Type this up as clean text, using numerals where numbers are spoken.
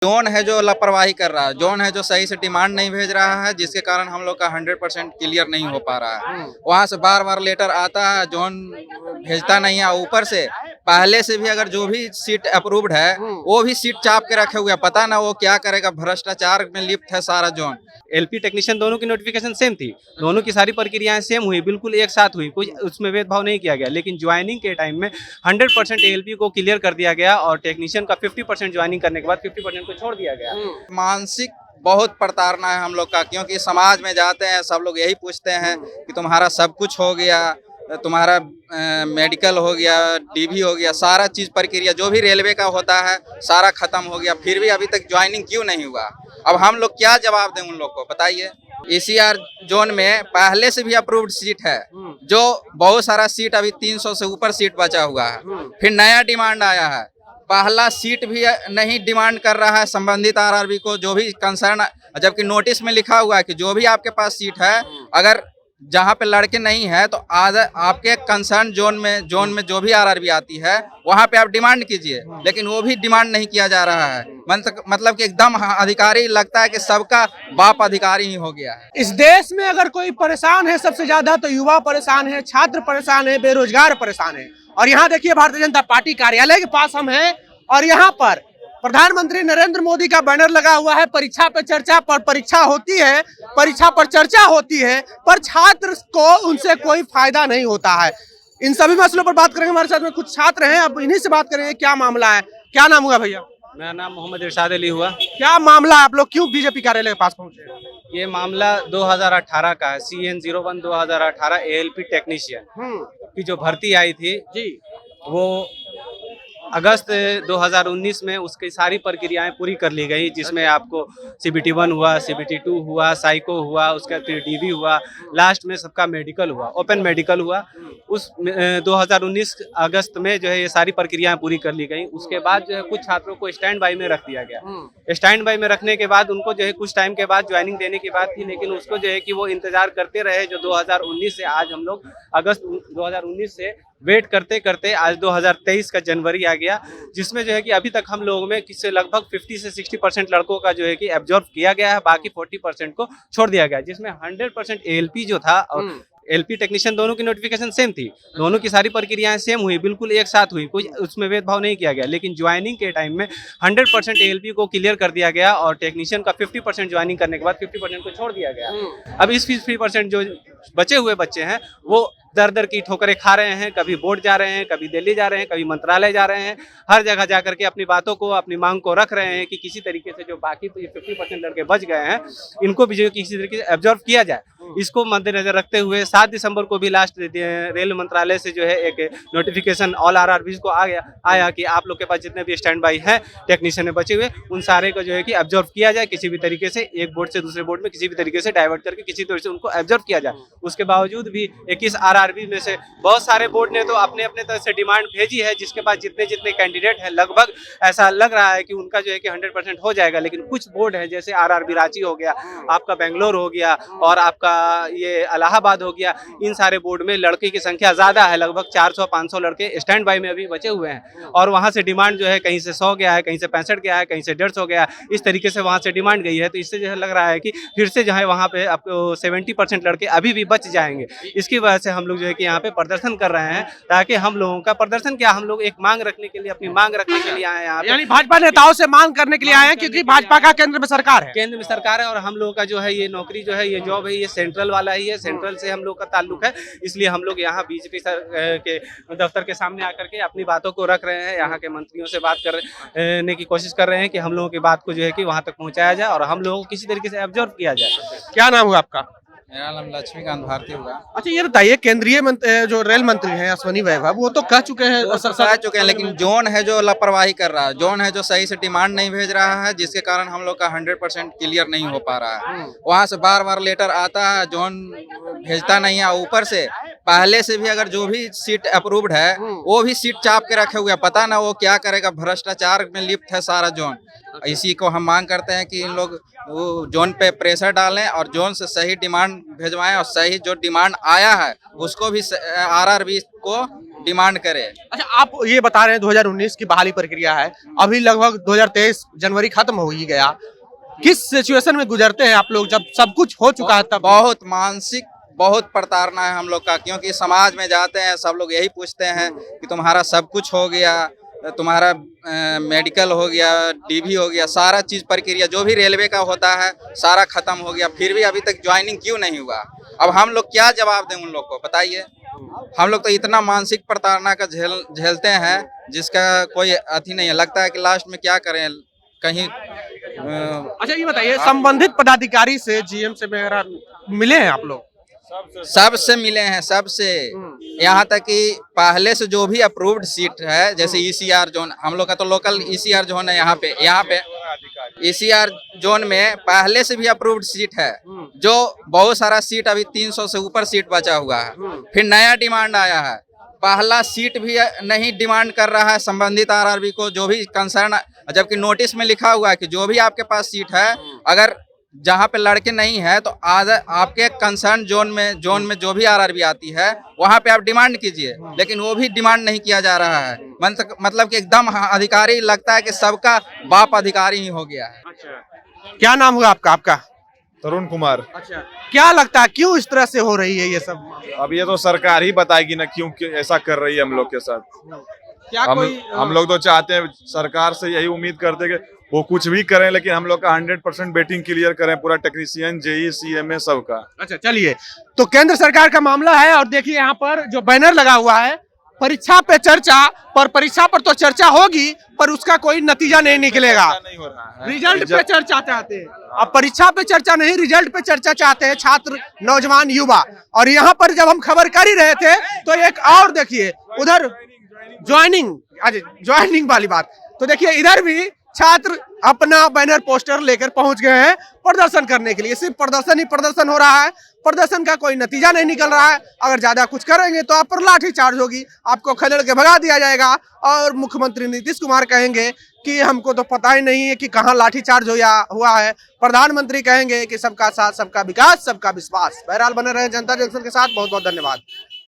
Zone है जो लापरवाही कर रहा है, जोन है जो सही से डिमांड नहीं भेज रहा है, जिसके कारण हम लोग का 100% क्लियर नहीं हो पा रहा है। वहां से बार बार लेटर आता है, जोन भेजता नहीं है। ऊपर से पहले से भी अगर जो भी सीट अप्रूव्ड है वो भी सीट चाप के रखे हुए हैं, पता ना वो क्या करेगा। भ्रष्टाचार में लिप्त है सारा जोन। एलपी टेक्नीशियन दोनों की नोटिफिकेशन सेम थी, दोनों की सारी प्रक्रियाएं सेम हुई, बिल्कुल एक साथ हुई, कुछ उसमें भेदभाव नहीं किया गया। लेकिन ज्वाइनिंग के टाइम में 100% एएलपी को क्लियर कर दिया गया और टेक्नीशियन का 50% ज्वाइनिंग करने के बाद 50% को छोड़ दिया गया। मानसिक बहुत प्रताड़ना है हम लोग का, क्योंकि समाज में जाते हैं सब लोग यही पूछते हैं कि तुम्हारा सब कुछ हो गया, तुम्हारा मेडिकल हो गया, डीवी हो गया, सारा चीज प्रक्रिया जो भी रेलवे का होता है सारा खत्म हो गया, फिर भी अभी तक ज्वाइनिंग क्यों नहीं हुआ। अब हम लोग क्या जवाब दें उन लोग को, बताइए। ईसीआर जोन में पहले से भी अप्रूव्ड सीट है, जो बहुत सारा सीट अभी 300 से ऊपर सीट बचा हुआ है। फिर नया डिमांड आया है, पहला सीट भी नहीं डिमांड कर रहा है संबंधित आरआरबी को, जो भी कंसर्न, जबकि नोटिस में लिखा हुआ है कि जो भी आपके पास सीट है, अगर जहाँ पे लड़के नहीं है तो आपके कंसर्न जोन में जो भी आरआरबी आती है वहाँ पे आप डिमांड कीजिए, लेकिन वो भी डिमांड नहीं किया जा रहा है। मतलब कि एकदम अधिकारी लगता है कि सबका बाप अधिकारी ही हो गया है। इस देश में अगर कोई परेशान है सबसे ज्यादा तो युवा परेशान है, छात्र परेशान है, बेरोजगार परेशान है। और यहाँ देखिए भारतीय जनता पार्टी कार्यालय के पास हम हैं और यहाँ पर प्रधानमंत्री नरेंद्र मोदी का बैनर लगा हुआ है। परीक्षा पे चर्चा पर परीक्षा होती है, परीक्षा पर चर्चा होती है, पर छात्र को उनसे कोई फायदा नहीं होता है। इन सभी मसलों पर बात करेंगे, हमारे साथ में कुछ छात्र हैं, अब इन्हीं से बात करेंगे क्या मामला है। क्या नाम हुआ भैया? मेरा नाम मोहम्मद इरशाद अली हुआ। क्या मामला, आप लोग क्यों बीजेपी कार्यालय के पास पहुंचे? ये मामला 2018 का है, CN01 2018 एएलपी टेक्नीशियन की जो भर्ती आई थी जी, वो अगस्त 2019 में उसकी सारी प्रक्रियाएं पूरी कर ली गई, जिसमें आपको CBT 1 हुआ, CBT 2 हुआ, साइको हुआ, उसका फिर डीवी हुआ, लास्ट में सबका मेडिकल हुआ, ओपन मेडिकल हुआ। उस 2019 अगस्त में जो है ये सारी प्रक्रियाएं पूरी कर ली गई। उसके बाद जो है कुछ छात्रों को स्टैंड बाई में रख दिया गया। स्टैंड बाई में रखने के बाद उनको जो है कुछ टाइम के बाद ज्वाइनिंग देने की बात थी, लेकिन उसको जो है कि वो इंतजार करते रहे। जो 2019 से आज हम लोग अगस्त 2019 से वेट करते करते आज 2023 का जनवरी आ गया, जिसमें जो है कि अभी तक हम लोगों में किसी लगभग 50 से 60% लड़कों का जो है कि एब्जॉर्ब किया गया है, बाकी 40% को छोड़ दिया गया, जिसमें 100% एएलपी जो था और एलपी टेक्नीशियन दोनों की नोटिफिकेशन सेम थी, दोनों की सारी प्रक्रियाएं सेम हुई, बिल्कुल एक साथ हुई, कुछ उसमें भेदभाव नहीं किया गया। लेकिन ज्वाइनिंग के टाइम में 100% एएलपी को क्लियर कर दिया गया और टेक्नीशियन का 50% ज्वाइनिंग करने के बाद 50% को छोड़ दिया गया। अब इस 50% जो बचे हुए बच्चे हैं वो दर दर की ठोकरें खा रहे हैं, कभी बोर्ड जा रहे हैं, कभी दिल्ली जा रहे हैं, कभी मंत्रालय जा रहे हैं, हर जगह जा करके अपनी बातों को, अपनी मांग को रख रहे हैं कि किसी तरीके से जो बाकी 50% लड़के बच गए हैं इनको भी जो किसी तरीके से एब्जॉर्व किया जाए। इसको मद्देनजर रखते हुए 7 दिसंबर को भी लास्ट रेल मंत्रालय से जो है एक नोटिफिकेशन ऑल आरआरबी को आया कि आप लोग के पास जितने भी स्टैंड बाई हैं टेक्नीशियन में बचे हुए उन सारे को जो है कि एब्जॉर्व किया जाए, किसी भी तरीके से एक बोर्ड से दूसरे बोर्ड में किसी भी तरीके से डाइवर्ट करके किसी तरह से उनको एब्जॉर्व किया जाए। उसके बावजूद भी 21 आरआरबी में से बहुत सारे बोर्ड ने तो अपने अपने तरह से डिमांड भेजी है, जिसके पास जितने जितने कैंडिडेट हैं लगभग ऐसा लग रहा है कि उनका जो है कि 100% हो जाएगा। लेकिन कुछ बोर्ड है जैसे आरआरबी रांची हो गया, आपका बेंगलोर हो गया और आपका ये इलाहाबाद हो गया, इन सारे बोर्ड में लड़के की संख्या ज्यादा है, लगभग 400-500 लड़के स्टैंड बाई में अभी बचे हुए हैं और वहां से डिमांड जो है कहीं से 100 गया है, कहीं से 65 गया है, कहीं से 150 गया है, इस तरीके से वहां से डिमांड गई है। तो इससे जो है लग रहा है कि फिर से जो है वहां पे आपको 70% लड़के अभी भी बच जाएंगे। इसकी वजह से हम लोग जो है कि यहाँ पे प्रदर्शन कर रहे हैं, ताकि हम लोगों का प्रदर्शन क्या, हम लोग एक मांग रखने के लिए, अपनी मांग रखने के लिए आए हैं यहाँ पे। यानी भाजपा नेताओं से मांग करने के लिए आए हैं क्योंकि भाजपा का केंद्र में सरकार है। केंद्र में सरकार है और हम लोगों का जो है ये नौकरी जो है, ये जॉब है, ये सेंट्रल वाला ही है, सेंट्रल से हम लोग का ताल्लुक है। इसलिए हम लोग यहाँ बीजेपी के दफ्तर के सामने आकर के अपनी बातों को रख रहे हैं, यहाँ के मंत्रियों से बात करने की कोशिश कर रहे हैं कि हम लोगों की बात को जो है कि वहाँ तक पहुँचाया जाए और हम लोगों को किसी तरीके से एब्जॉर्व किया जाए। क्या नाम हुआ आपका? मेरा नाम लक्ष्मीकांत भारती हुआ। अच्छा ये बताइए, केंद्रीय जो रेल मंत्री हैं अश्विनी वैभव, वो तो कह चुके हैं, लेकिन जोन है जो लापरवाही कर रहा है, जोन है जो सही से डिमांड नहीं भेज रहा है, जिसके कारण हम लोग का 100% क्लियर नहीं हो पा रहा है। वहां से बार बार लेटर आता है, जोन भेजता नहीं है। ऊपर से पहले से भी अगर जो भी सीट अप्रूव्ड है वो भी सीट चाप के रखे हुए हैं, पता ना वो क्या करेगा। भ्रष्टाचार में लिप्त है सारा जोन। इसी को हम मांग करते हैं कि इन लोग वो जोन पे प्रेशर डालें और जोन से सही डिमांड भेजवाएं और सही जो डिमांड आया है उसको भी आरआरबी को डिमांड करे। अच्छा, आप ये बता रहे हैं 2019 की बहाली प्रक्रिया है, अभी लगभग 2023 जनवरी खत्म हो ही गया। किस सिचुएशन में गुजरते हैं आप लोग जब सब कुछ हो चुका है? तब बहुत मानसिक बहुत प्रताड़ना है हम लोग का, क्योंकि समाज में जाते हैं सब लोग यही पूछते हैं कि तुम्हारा सब कुछ हो गया, तुम्हारा मेडिकल हो गया, डीवी हो गया, सारा चीज़ प्रक्रिया जो भी रेलवे का होता है सारा खत्म हो गया, फिर भी अभी तक ज्वाइनिंग क्यों नहीं हुआ? अब हम लोग क्या जवाब दें उन लोग को, बताइए। हम लोग तो इतना मानसिक प्रताड़ना का झेलते हैं जिसका कोई अथी नहीं है। लगता है कि लास्ट में क्या करें, कहीं अच्छा ये बताइए, संबंधित पदाधिकारी से, जीएम से वगैरह मिले हैं आप लोग? सबसे मिले हैं, सबसे। यहाँ तक कि पहले से जो भी अप्रूव्ड सीट है, जैसे ईसीआर जोन, हम लोग का तो लोकल ईसीआर जोन है यहाँ पे ईसीआर जोन में पहले से भी अप्रूव्ड सीट है, जो बहुत सारा सीट अभी 300 से ऊपर सीट बचा हुआ है। फिर नया डिमांड आया है, पहला सीट भी नहीं डिमांड कर रहा है संबंधित आरआरबी को, जो भी कंसर्न, जबकि नोटिस में लिखा हुआ है कि जो भी आपके पास सीट है, अगर जहाँ पे लड़के नहीं है तो आज आपके कंसर्न जोन में जो भी आरआरबी आती है वहाँ पे आप डिमांड कीजिए, लेकिन वो भी डिमांड नहीं किया जा रहा है। मतलब कि एकदम अधिकारी लगता है कि सबका बाप अधिकारी ही हो गया है। अच्छा, क्या नाम हुआ आपका? तरुण कुमार। अच्छा, क्या लगता है क्यों इस तरह से हो रही है ये सब? अब ये तो सरकार ही बताएगी ना क्यों ऐसा कर रही है हम लोग के साथ। क्या हम लोग तो चाहते हैं, सरकार से यही उम्मीद करते हैं कि वो कुछ भी करें, लेकिन हम लोग का 100% बेटिंग क्लियर करें, पूरा टेक्नीशियन, जेई, सीएमए सबका। अच्छा चलिए, तो केंद्र सरकार का मामला है और देखिए यहाँ पर जो बैनर लगा हुआ है, परीक्षा पे चर्चा, पर परीक्षा पर तो चर्चा होगी पर उसका कोई नतीजा नहीं निकलेगा। नहीं हो रहा है, रिजल्ट पे चर्चा चाहते हैं, अब परीक्षा पे चर्चा नहीं, रिजल्ट पे चर्चा चाहते हैं छात्र, नौजवान, युवा। और यहाँ पर जब हम खबर कर ही रहे थे तो एक और देखिए उधर ज्वाइनिंग वाली बात, तो देखिए इधर भी छात्र अपना बैनर पोस्टर लेकर पहुंच गए हैं प्रदर्शन करने के लिए। सिर्फ प्रदर्शन ही प्रदर्शन हो रहा है, प्रदर्शन का कोई नतीजा नहीं निकल रहा है। अगर ज्यादा कुछ करेंगे तो आप पर लाठी चार्ज होगी, आपको खदेड़ के भगा दिया जाएगा और मुख्यमंत्री नीतीश कुमार कहेंगे कि हमको तो पता ही नहीं है कि कहाँ लाठी चार्ज हुआ है। प्रधानमंत्री कहेंगे कि सबका साथ, सबका विकास, सबका विश्वास। बहरहाल बने रहे जनता जंक्शन के साथ, बहुत बहुत धन्यवाद।